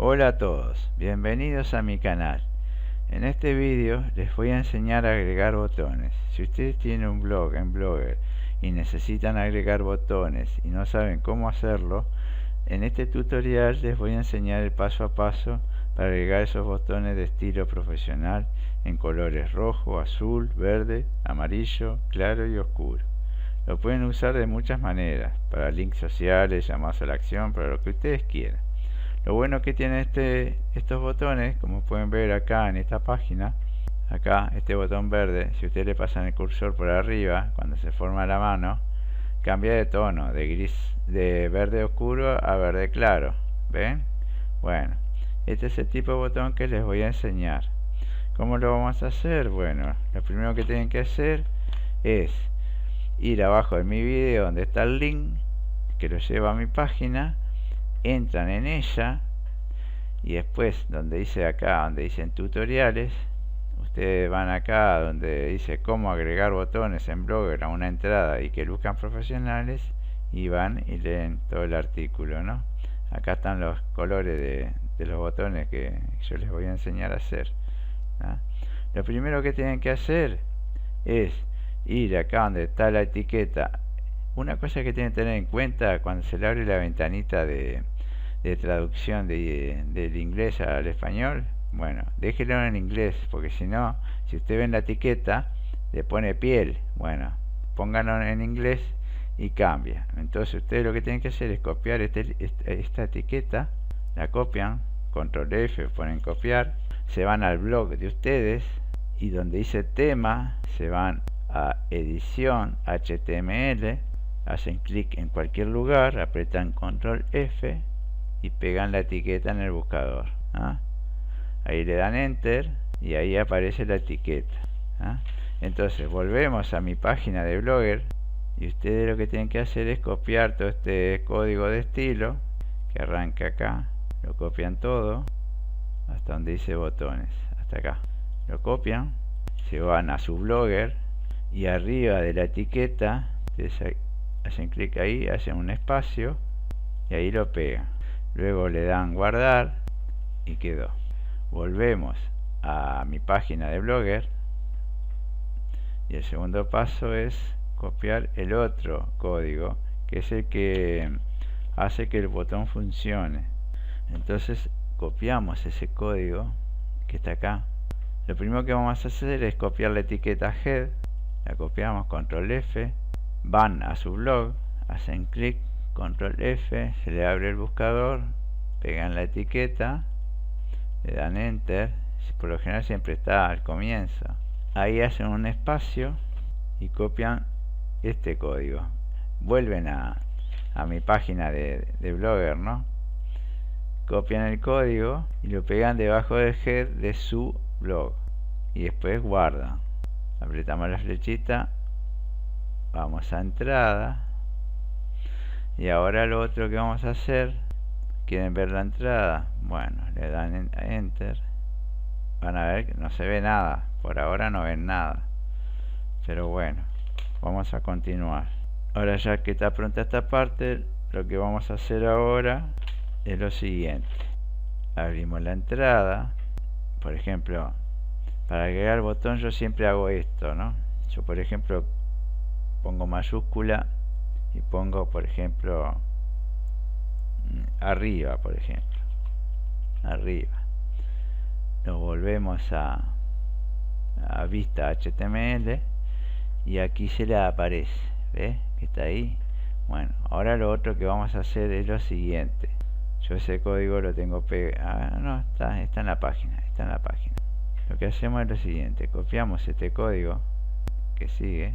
Hola a todos, bienvenidos a mi canal. En este vídeo les voy a enseñar a agregar botones. Si ustedes tienen un blog en Blogger y necesitan agregar botones y no saben cómo hacerlo, en este tutorial les voy a enseñar el paso a paso para agregar esos botones de estilo profesional en colores rojo, azul, verde, amarillo, claro y oscuro. Lo pueden usar de muchas maneras, para links sociales, llamados a la acción, para lo que ustedes quieran. Lo bueno que tiene estos botones, como pueden ver acá en esta página, acá este botón verde, si ustedes le pasan el cursor por arriba, cuando se forma la mano, cambia de tono, de verde oscuro a verde claro. ¿Ven? Bueno, este es el tipo de botón que les voy a enseñar. ¿Cómo lo vamos a hacer? Bueno, lo primero que tienen que hacer es ir abajo de mi video donde está el link que lo lleva a mi página, entran en ella y después donde dice acá, donde dicen tutoriales, ustedes van acá donde dice cómo agregar botones en Blogger a una entrada y que luzcan profesionales, y van y leen todo el artículo, ¿no? Acá están los colores de los botones que yo les voy a enseñar a hacer, ¿no? Lo primero que tienen que hacer es ir acá donde está la etiqueta. Una cosa que tienen que tener en cuenta cuando se le abre la ventanita de traducción del inglés al español, bueno, déjenlo en inglés, porque si no, si usted ve en la etiqueta, le pone piel, bueno, pónganlo en inglés y cambia. Entonces ustedes lo que tienen que hacer es copiar esta etiqueta, la copian, control F, ponen copiar, se van al blog de ustedes y donde dice tema, se van a edición HTML, hacen clic en cualquier lugar, apretan control F y pegan la etiqueta en el buscador, ¿ah? Ahí le dan enter y ahí aparece la etiqueta, ¿ah? Entonces volvemos a mi página de Blogger y ustedes lo que tienen que hacer es copiar todo este código de estilo que arranca acá, lo copian todo hasta donde dice botones, hasta acá, lo copian, se van a su Blogger y arriba de la etiqueta ustedes hacen clic ahí, hacen un espacio y ahí lo pegan. Luego le dan guardar y quedó. Volvemos a mi página de Blogger y el segundo paso es copiar el otro código, que es el que hace que el botón funcione. Entonces copiamos ese código que está acá. Lo primero que vamos a hacer es copiar la etiqueta head, la copiamos, control F, van a su blog, hacen clic, control F, se le abre el buscador, pegan la etiqueta, le dan enter, por lo general siempre está al comienzo, ahí hacen un espacio y copian este código, vuelven a mi página de Blogger, ¿no? Copian el código y lo pegan debajo del head de su blog y después guardan, apretamos la flechita, vamos a entrada. Y ahora lo otro que vamos a hacer, ¿quieren ver la entrada? Bueno, le dan enter, van a ver que no se ve nada, por ahora no ven nada, pero bueno, vamos a continuar. Ahora ya que está pronta esta parte, lo que vamos a hacer ahora es lo siguiente: abrimos la entrada. Por ejemplo, para agregar el botón yo siempre hago esto, ¿no? Yo por ejemplo pongo mayúscula y pongo por ejemplo arriba, por ejemplo arriba, nos volvemos a vista HTML y aquí se le aparece, ¿ves? Que está ahí. Bueno, ahora lo otro que vamos a hacer es lo siguiente. Yo ese código lo tengo pegado, no, está en la página, está en la página. Lo que hacemos es lo siguiente: copiamos este código que sigue,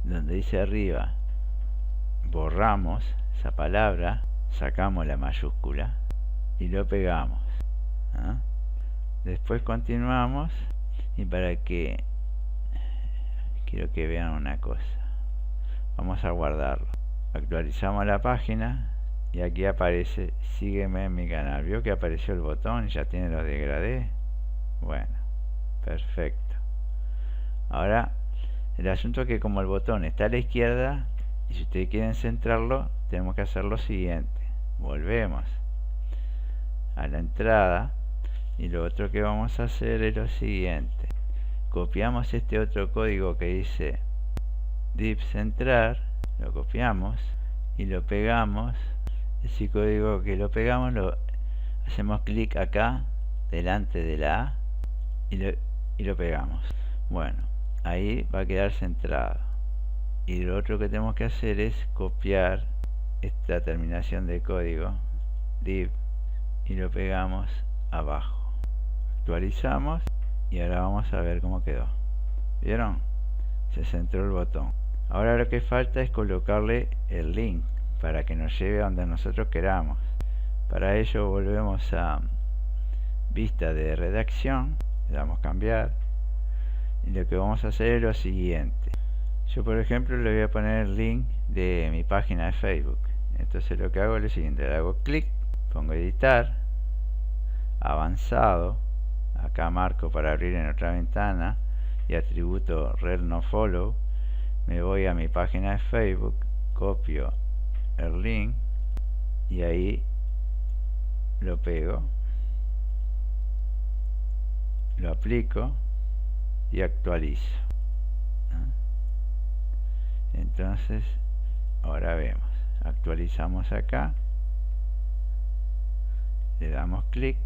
donde dice arriba, borramos esa palabra, sacamos la mayúscula y lo pegamos, ¿ah? Después continuamos y para que quiero que vean una cosa, vamos a guardarlo, actualizamos la página y aquí aparece sígueme en mi canal. ¿Vio que apareció el botón? Ya tiene los degradés. Bueno, perfecto. Ahora el asunto es que como el botón está a la izquierda y si ustedes quieren centrarlo, tenemos que hacer lo siguiente: volvemos a la entrada, y lo otro que vamos a hacer es lo siguiente: copiamos este otro código que dice div centrar, lo copiamos y lo pegamos. Ese código que lo pegamos, lo hacemos clic acá delante de la A y lo pegamos. Bueno, ahí va a quedar centrado. Y lo otro que tenemos que hacer es copiar esta terminación de código div y lo pegamos abajo. Actualizamos y ahora vamos a ver cómo quedó. ¿Vieron? Se centró el botón. Ahora lo que falta es colocarle el link para que nos lleve a donde nosotros queramos. Para ello volvemos a vista de redacción, le damos cambiar, y lo que vamos a hacer es lo siguiente. Yo, por ejemplo, le voy a poner el link de mi página de Facebook. Entonces lo que hago es lo siguiente: le hago clic, pongo editar, avanzado, acá marco para abrir en otra ventana y atributo rel nofollow. Me voy a mi página de Facebook, copio el link y ahí lo pego, lo aplico y actualizo. Entonces ahora vemos, actualizamos acá, le damos clic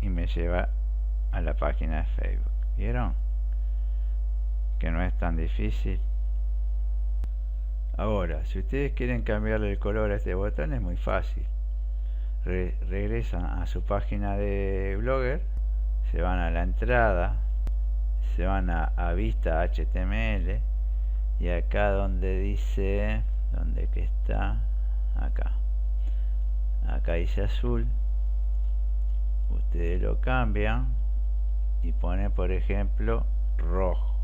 y me lleva a la página de Facebook. ¿Vieron? Que no es tan difícil. Ahora, si ustedes quieren cambiarle el color a este botón, es muy fácil. Regresan a su página de Blogger, se van a la entrada, se van a vista HTML, y acá donde dice, ¿dónde que está? Acá dice azul, ustedes lo cambian y ponen, por ejemplo, rojo.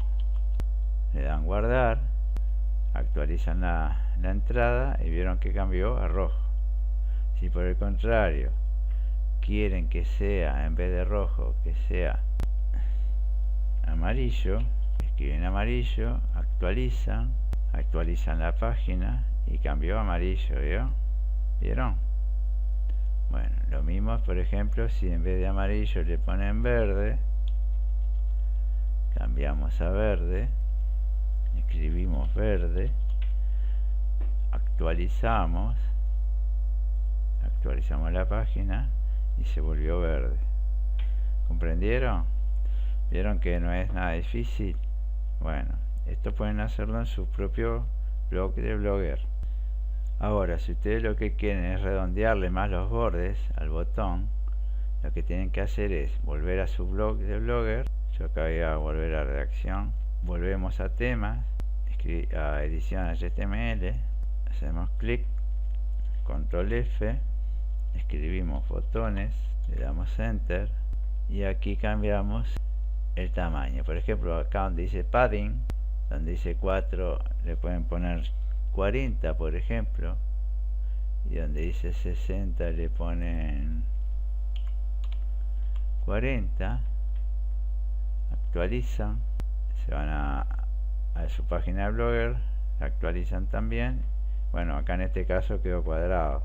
Le dan guardar, actualizan la entrada y vieron que cambió a rojo. Si por el contrario quieren que sea, en vez de rojo, que sea amarillo, escriben amarillo, actualizan la página y cambió a amarillo. ¿Vieron? Bueno, lo mismo, por ejemplo, si en vez de amarillo le ponen verde, cambiamos a verde, escribimos verde, actualizamos la página y se volvió verde. ¿Comprendieron? ¿Vieron que no es nada difícil? Bueno, esto pueden hacerlo en su propio blog de Blogger. Ahora, si ustedes lo que quieren es redondearle más los bordes al botón, lo que tienen que hacer es volver a su blog de Blogger. Yo acá voy a volver a redacción, volvemos a temas, a edición HTML, hacemos clic, control F, escribimos botones, le damos enter y aquí cambiamos el tamaño. Por ejemplo, acá donde dice padding, donde dice 4, le pueden poner 40, por ejemplo, y donde dice 60 le ponen 40. Actualizan, se van a su página de Blogger, actualizan también. Bueno, acá en este caso quedó cuadrado,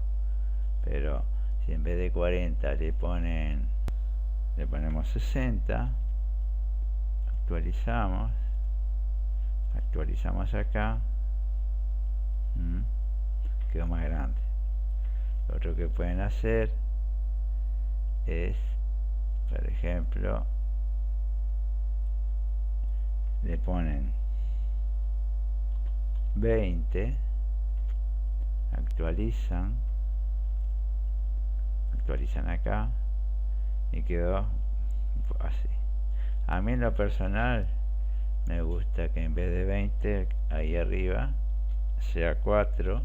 pero si en vez de 40 le ponemos 60, actualizamos acá, quedó más grande. Lo otro que pueden hacer es, por ejemplo, le ponen 20, actualizan acá y quedó así. A mí en lo personal me gusta que en vez de 20 ahí arriba sea 4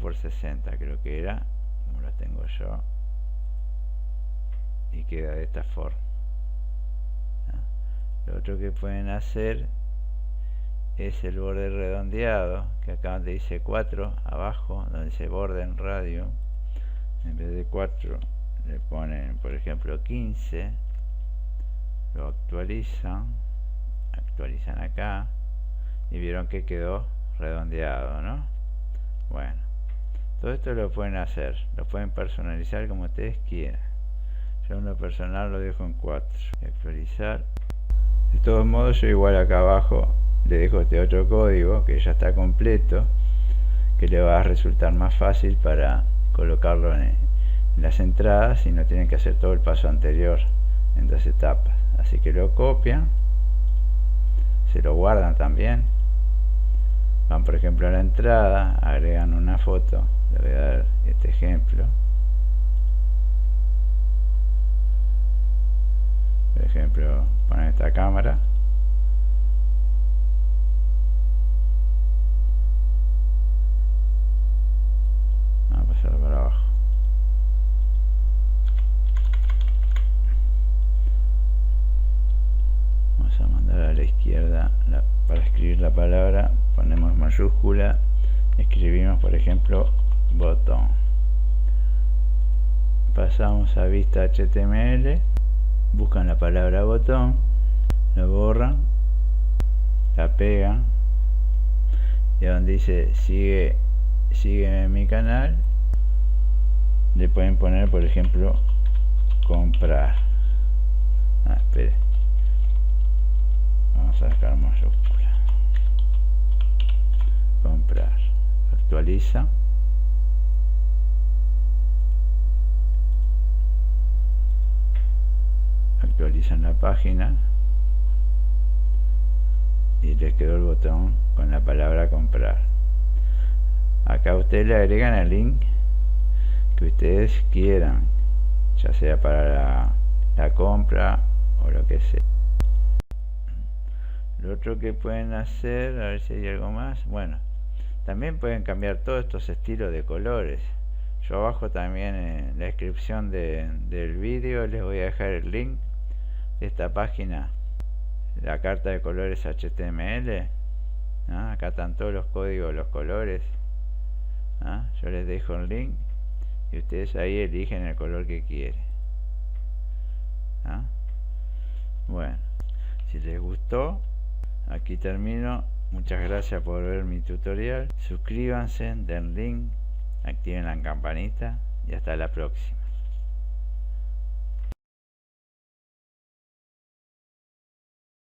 por 60, creo que era, como lo tengo yo, y queda de esta forma. Lo otro que pueden hacer es el borde redondeado, que acá donde dice 4, abajo donde dice borde en radio, en vez de 4 le ponen, por ejemplo, 15, lo actualizan acá y vieron que quedó redondeado, ¿no? Bueno, Todo esto lo pueden hacer, lo pueden personalizar como ustedes quieran. Yo en lo personal lo dejo en 4. Actualizar. De todos modos, yo igual acá abajo le dejo este otro código que ya está completo, que le va a resultar más fácil para colocarlo en las entradas y no tienen que hacer todo el paso anterior en 2 etapas. Así que lo copian, se lo guardan también, van por ejemplo a la entrada, agregan una foto, le voy a dar este ejemplo, por ejemplo ponen esta cámara, vamos a pasarlo para abajo, vamos a mandar a la izquierda para escribir la palabra, ponemos mayúscula, escribimos por ejemplo botón, pasamos a vista HTML, buscan la palabra botón, la borran, la pegan y donde dice sígueme en mi canal le pueden poner por ejemplo comprar. Espere, vamos a sacar mayúscula, comprar, actualiza, actualizan la página y les quedó el botón con la palabra comprar. Acá ustedes le agregan el link que ustedes quieran, ya sea para la compra o lo que sea. Lo otro que pueden hacer, a ver si hay algo más, bueno, también pueden cambiar todos estos estilos de colores. Yo abajo también en la descripción del vídeo les voy a dejar el link de esta página, la carta de colores HTML. Acá están todos los códigos, los colores. Yo les dejo el link y ustedes ahí eligen el color que quieren. Bueno, si les gustó, aquí termino. Muchas gracias por ver mi tutorial. Suscríbanse, den link, activen la campanita y hasta la próxima.